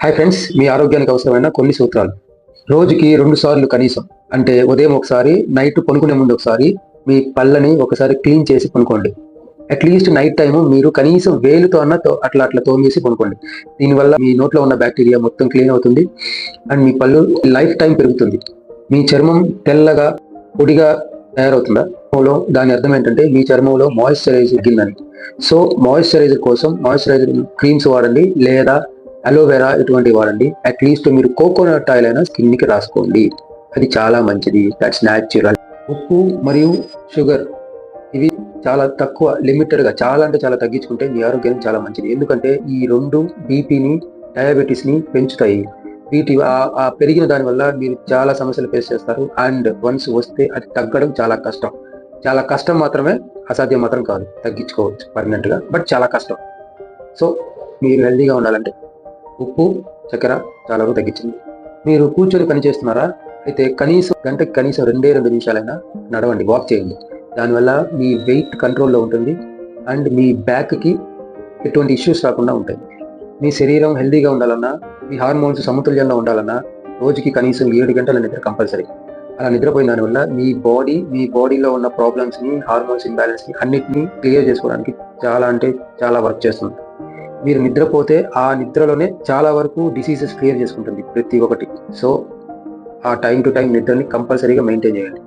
Hi friends, మీ ఆరోగ్యానికి అవసరమైన కొన్ని సూత్రాలు. రోజుకి 2 సార్లు కనీసం, అంటే ఉదయం ఒకసారి, నైట్ పనుకునే ముందు ఒకసారి మీ పళ్ళని ఒకసారి క్లీన్ చేసి పనుకోండి. అట్లీస్ట్ నైట్ టైము మీరు కనీసం వేలుతో అన్న అట్లా అట్లా తోమేసి పనుకోండి. దీనివల్ల మీ నోట్లో ఉన్న బ్యాక్టీరియా మొత్తం క్లీన్ అవుతుంది అండ్ మీ పళ్ళు లైఫ్ టైం పెరుగుతుంది. మీ చర్మం తెల్లగా పొడిగా తయారవుతుందా దాని అర్థం ఏంటంటే మీ చర్మంలో మాయిశ్చరైజర్ తగ్గిందని. సో మాయిశ్చరైజర్ కోసం మాయిశ్చరైజర్ క్రీమ్స్ వాడండి, లేదా అలోవెరా ఇటువంటివి వాడండి. అట్లీస్ట్ మీరు కోకోనట్ ఆయిల్ అయినా స్కిన్కి రాసుకోండి, అది చాలా మంచిది. That's natural. ఉప్పు మరియు షుగర్ ఇవి చాలా తక్కువ, లిమిటెడ్గా, చాలా అంటే చాలా తగ్గించుకుంటే మీ ఆరోగ్యానికి చాలా మంచిది. ఎందుకంటే ఈ రెండు బీపీని, డయాబెటీస్ని పెంచుతాయి. వీటి ఆ పెరిగిన దాని వల్ల మీరు చాలా సమస్యలు ఫేస్ చేస్తారు. అండ్ వన్స్ వస్తే అది తగ్గడం చాలా కష్టం. చాలా కష్టం మాత్రమే, అసాధ్యం మాత్రం కాదు. తగ్గించుకోవచ్చు పర్మనెంట్గా, బట్ చాలా కష్టం. సో మీరు హెల్తీగా ఉండాలంటే ఉప్పు, చక్కెర చాలా వరకు తగ్గించింది. మీరు కూర్చొని పని చేస్తున్నారా? అయితే గంటకి కనీసం 2 నిమిషాలైనా నడవండి, వాక్ చేయండి. దానివల్ల మీ వెయిట్ కంట్రోల్లో ఉంటుంది అండ్ మీ బ్యాక్కి ఎటువంటి ఇష్యూస్ రాకుండా ఉంటాయి. మీ శరీరం హెల్తీగా ఉండాలన్నా, మీ హార్మోన్స్ సమతుల్యంలో ఉండాలన్నా రోజుకి కనీసం 7 గంటల నిద్ర కంపల్సరీ. అలా నిద్రపోయిన దానివల్ల మీ బాడీలో ఉన్న ప్రాబ్లమ్స్ని, హార్మోన్స్ ఇంబ్యాలెన్స్ని అన్నిటినీ క్లియర్ చేసుకోవడానికి చాలా అంటే చాలా వర్క్ చేస్తుంది. మీరు నిద్రపోతే ఆ నిద్రలోనే చాలా వరకు డిసీజెస్ క్లియర్ చేసుకుంటుంది ప్రతి ఒక్కటి. సో ఆ టైం టు టైం నిద్రని కంపల్సరీగా మెయింటైన్ చేయండి.